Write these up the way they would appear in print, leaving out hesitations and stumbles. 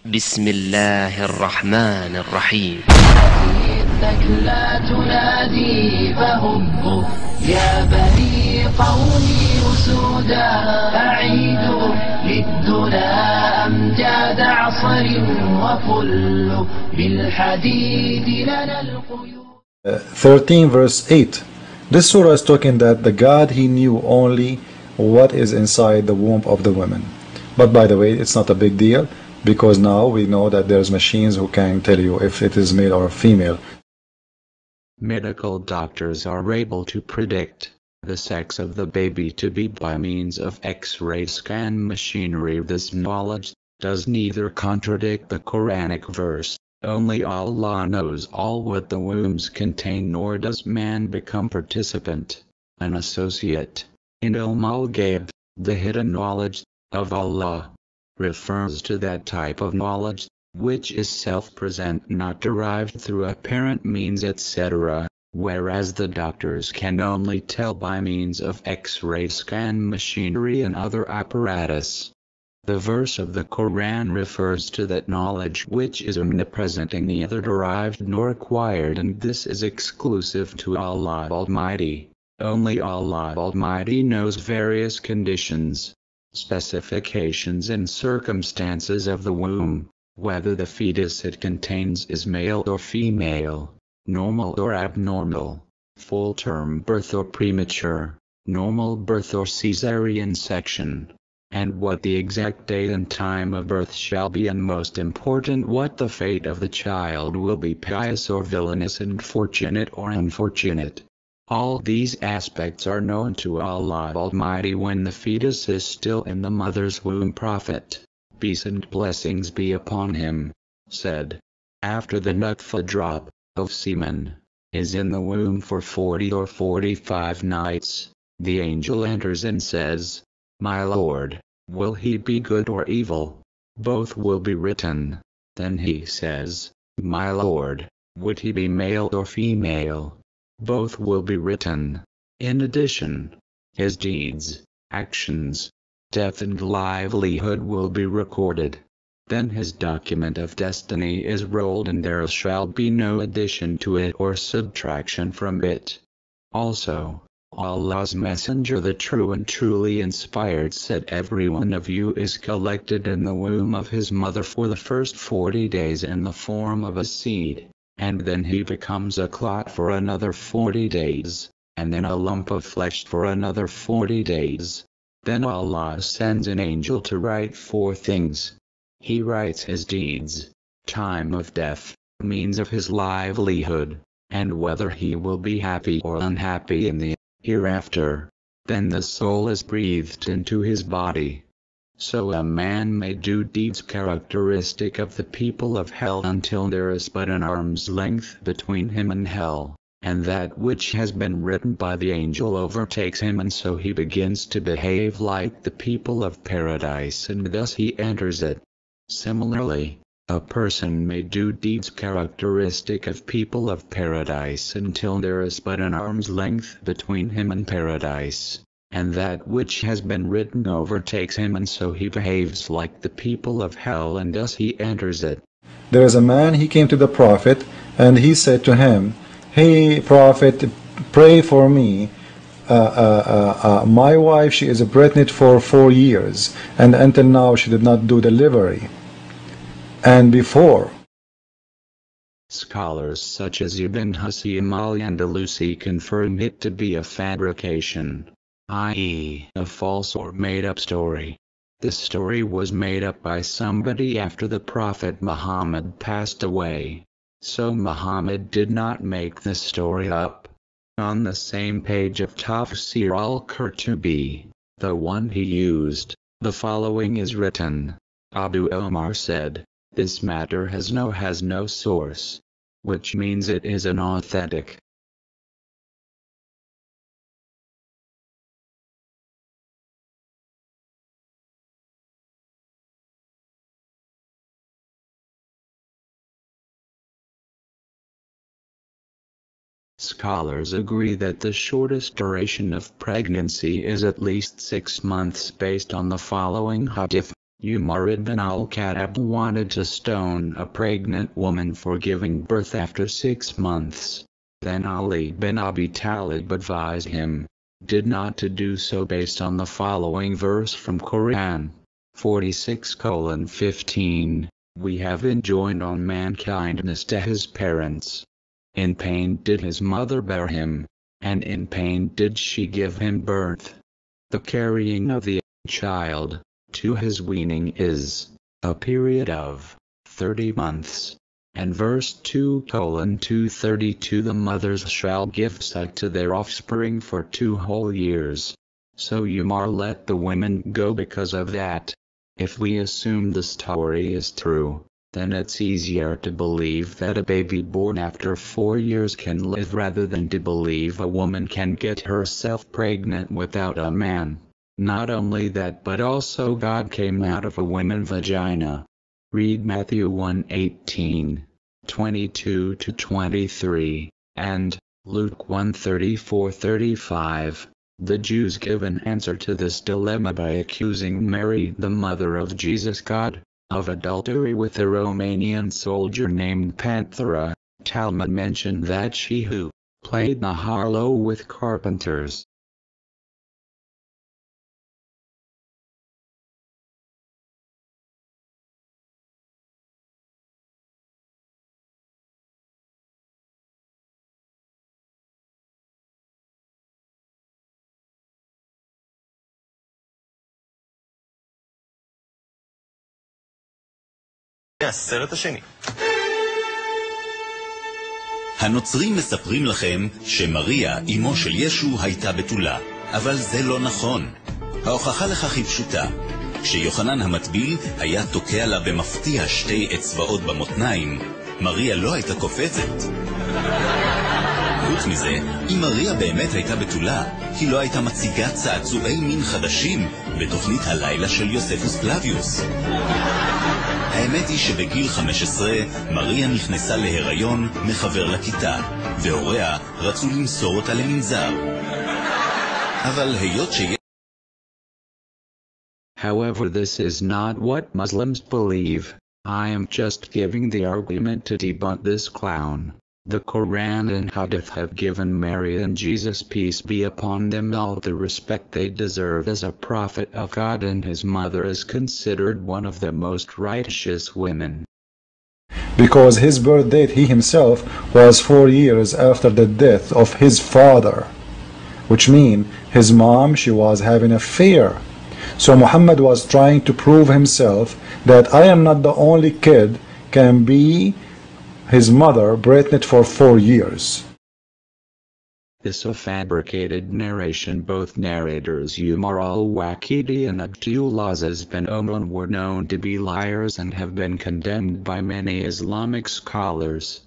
بسم الله الرحمن الرحيم. إنك لا تنادي فهبوا يا بني قومي أسودا أعيدوا للدنا أمجاد عصر وفلوا بالحديد لنا القيود. 13 verse 8. This surah is talking that the God, he knew only what is inside the womb of the women. But by the way, it's not a big deal, because now we know that there's machines who can tell you if it is male or female. Medical doctors are able to predict the sex of the baby to be by means of X-ray scan machinery. This knowledge does neither contradict the Quranic verse, only Allah knows all what the wombs contain, nor does man become participant, an associate, in al-Ghaib, the hidden knowledge of Allah. Refers to that type of knowledge which is self-present, not derived through apparent means, etc., whereas the doctors can only tell by means of X-ray scan machinery and other apparatus. The verse of the Quran refers to that knowledge which is omnipresent and neither derived nor acquired, and this is exclusive to Allah Almighty. Only Allah Almighty knows various conditions, specifications and circumstances of the womb, whether the fetus it contains is male or female, normal or abnormal, full-term birth or premature, normal birth or caesarean section, and what the exact date and time of birth shall be, and most important, what the fate of the child will be, pious or villainous, and fortunate or unfortunate. All these aspects are known to Allah Almighty when the fetus is still in the mother's womb. Prophet, peace and blessings be upon him, said, after the nutfa drop of semen is in the womb for 40 or 45 nights, the angel enters and says, My Lord, will he be good or evil? Both will be written. Then he says, My Lord, would he be male or female? Both will be written. In addition, his deeds, actions, death and livelihood will be recorded. Then his document of destiny is rolled, and there shall be no addition to it or subtraction from it. Also, Allah's Messenger, the true and truly inspired, said, every one of you is collected in the womb of his mother for the first 40 days in the form of a seed, and then he becomes a clot for another 40 days, and then a lump of flesh for another 40 days. Then Allah sends an angel to write 4 things. He writes his deeds, time of death, means of his livelihood, and whether he will be happy or unhappy in the hereafter. Then the soul is breathed into his body. So a man may do deeds characteristic of the people of hell until there is but an arm's length between him and hell, and that which has been written by the angel overtakes him, and so he begins to behave like the people of paradise, and thus he enters it. Similarly, a person may do deeds characteristic of people of paradise until there is but an arm's length between him and paradise, and that which has been written overtakes him, and so he behaves like the people of hell, and thus he enters it. There is a man, he came to the Prophet, and he said to him, Hey Prophet, pray for me. My wife, she is pregnant for 4 years, and until now she did not do delivery. And before, scholars such as Ibn Hasim al-Andalusi confirm it to be a fabrication, i.e., a false or made-up story. This story was made up by somebody after the Prophet Muhammad passed away. So Muhammad did not make this story up. On the same page of Tafsir al-Qurtubi, the one he used, the following is written. Abu Omar said, this matter has no source, which means it is inauthentic. Scholars agree that the shortest duration of pregnancy is at least 6 months based on the following hadith. Umar ibn al-Khattab wanted to stone a pregnant woman for giving birth after 6 months. Then Ali bin Abi Talib advised him, did not to do so based on the following verse from Quran 46:15. We have enjoined on man kindness to his parents. In pain did his mother bear him, and in pain did she give him birth. The carrying of the child to his weaning is a period of 30 months. And verse 2:232 the mothers shall give suck to their offspring for 2 whole years. So Umar let the women go because of that. If we assume the story is true, then it's easier to believe that a baby born after 4 years can live rather than to believe a woman can get herself pregnant without a man. Not only that, but also God came out of a woman's vagina. Read Matthew 1:18-22-23, and Luke 1:34-35. The Jews give an answer to this dilemma by accusing Mary, the mother of Jesus God, of adultery with a Romanian soldier named Panthera. Talmud mentioned that she who played the harlow with carpenters. הסרט השני. הנוצרים מספרים לכם שמריה, אמו של ישו, הייתה בתולה, אבל זה לא נכון. ההוכחה לכך היא פשוטה. כשיוחנן המטביל היה תוקע לה במפתיע 2 אצבעות במותניים, מריה לא הייתה קופצת. חוץ מזה, אם מריה באמת הייתה בתולה, היא לא הייתה מציגה צעצועי מין חדשים בתוכנית הלילה של יוספוס פלביוס. האמת היא שבגיל 15 מריה נכנסה להיריון מחבר לכיתה, והוריה רצו למסור אותה למנזר. אבל היות However, this is not what Muslims believe. I am just giving the argument to debunk this clown. The Quran and Hadith have given Mary and Jesus, peace be upon them, all the respect they deserve as a prophet of God, and his mother is considered one of the most righteous women. Because his birth date, he himself, was 4 years after the death of his father, which means his mom, she was having an affair. So Muhammad was trying to prove himself that I am not the only kid can be his mother pregnant for 4 years. This a fabricated narration. Both narrators Umar al-Waqidi and Abdulaziz bin Umar were known to be liars and have been condemned by many Islamic scholars.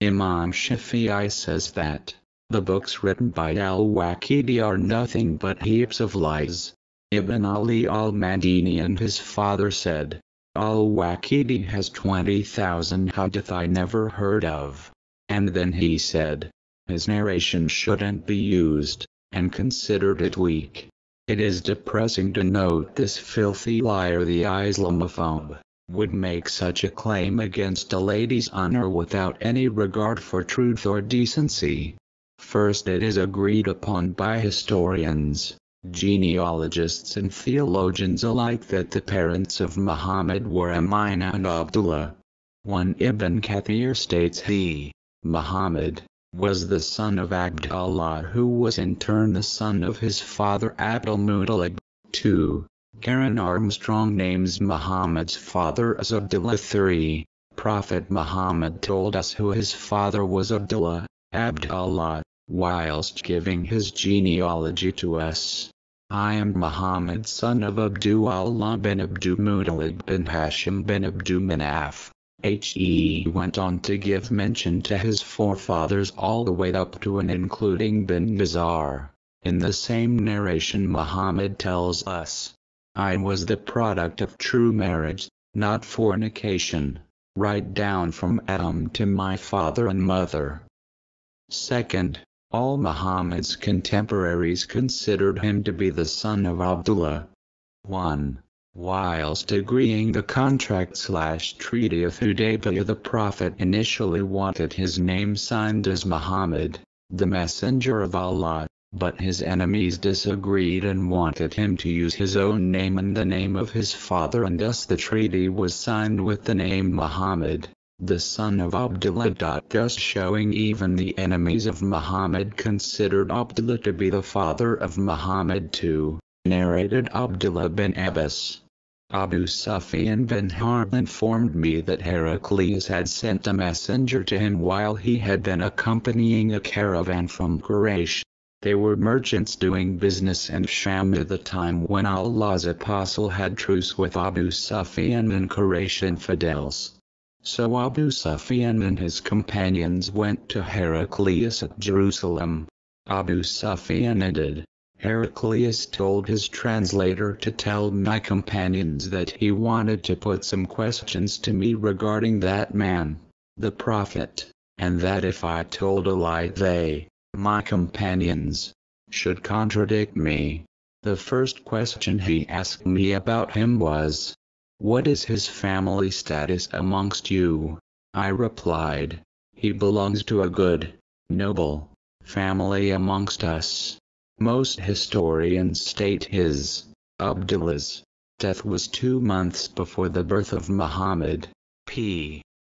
Imam Shafi'i says that the books written by al-Waqidi are nothing but heaps of lies. Ibn Ali al-Madini and his father said, al-Waqidi has 20,000 hadith I never heard of. And then he said, his narration shouldn't be used, and considered it weak. It is depressing to note this filthy liar, the Islamophobe, would make such a claim against a lady's honor without any regard for truth or decency. First, it is agreed upon by historians, genealogists and theologians alike that the parents of Muhammad were Amina and Abdullah. One Ibn Kathir states he, Muhammad, was the son of Abdullah, who was in turn the son of his father Abdul Muttalib. 2. Karen Armstrong names Muhammad's father as Abdullah. 3. Prophet Muhammad told us who his father was, Abdullah, whilst giving his genealogy to us. I am Muhammad, son of Abdullah bin Abdul Muttalib bin Hashim bin Abdul Manaf. He went on to give mention to his forefathers all the way up to and including bin Bazar. In the same narration Muhammad tells us, I was the product of true marriage, not fornication, right down from Adam to my father and mother. Second, all Muhammad's contemporaries considered him to be the son of Abdullah. 1. Whilst agreeing the contract/treaty of Hudaybiyah, the Prophet initially wanted his name signed as Muhammad, the Messenger of Allah, but his enemies disagreed and wanted him to use his own name and the name of his father, and thus the treaty was signed with the name Muhammad, the son of Abdullah. Thus showing even the enemies of Muhammad considered Abdullah to be the father of Muhammad too, narrated Abdullah bin Abbas. Abu Sufyan bin Harb informed me that Heraclius had sent a messenger to him while he had been accompanying a caravan from Quraysh. They were merchants doing business in Sham at the time when Allah's apostle had truce with Abu Sufyan and Quraysh infidels. So Abu Sufyan and his companions went to Heraclius at Jerusalem. Abu Sufyan ended. Heraclius told his translator to tell my companions that he wanted to put some questions to me regarding that man, the Prophet, and that if I told a lie they, my companions, should contradict me. The first question he asked me about him was, "What is his family status amongst you?" I replied, "He belongs to a good, noble family amongst us." Most historians state his, Abdullah's, death was 2 months before the birth of Muhammad.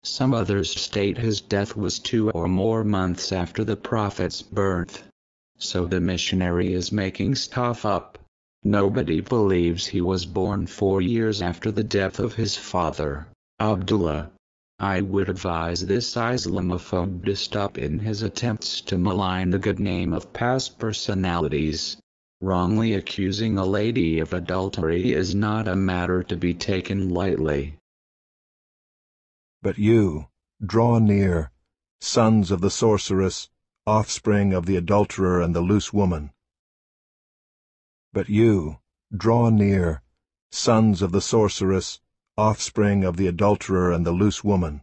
Some others state his death was 2 or more months after the Prophet's birth. So the missionary is making stuff up. Nobody believes he was born 4 years after the death of his father, Abdullah. I would advise this Islamophobe to stop in his attempts to malign the good name of past personalities. Wrongly accusing a lady of adultery is not a matter to be taken lightly. But you, draw near, sons of the sorceress, offspring of the adulterer and the loose woman. But you, draw near, sons of the sorceress, offspring of the adulterer and the loose woman.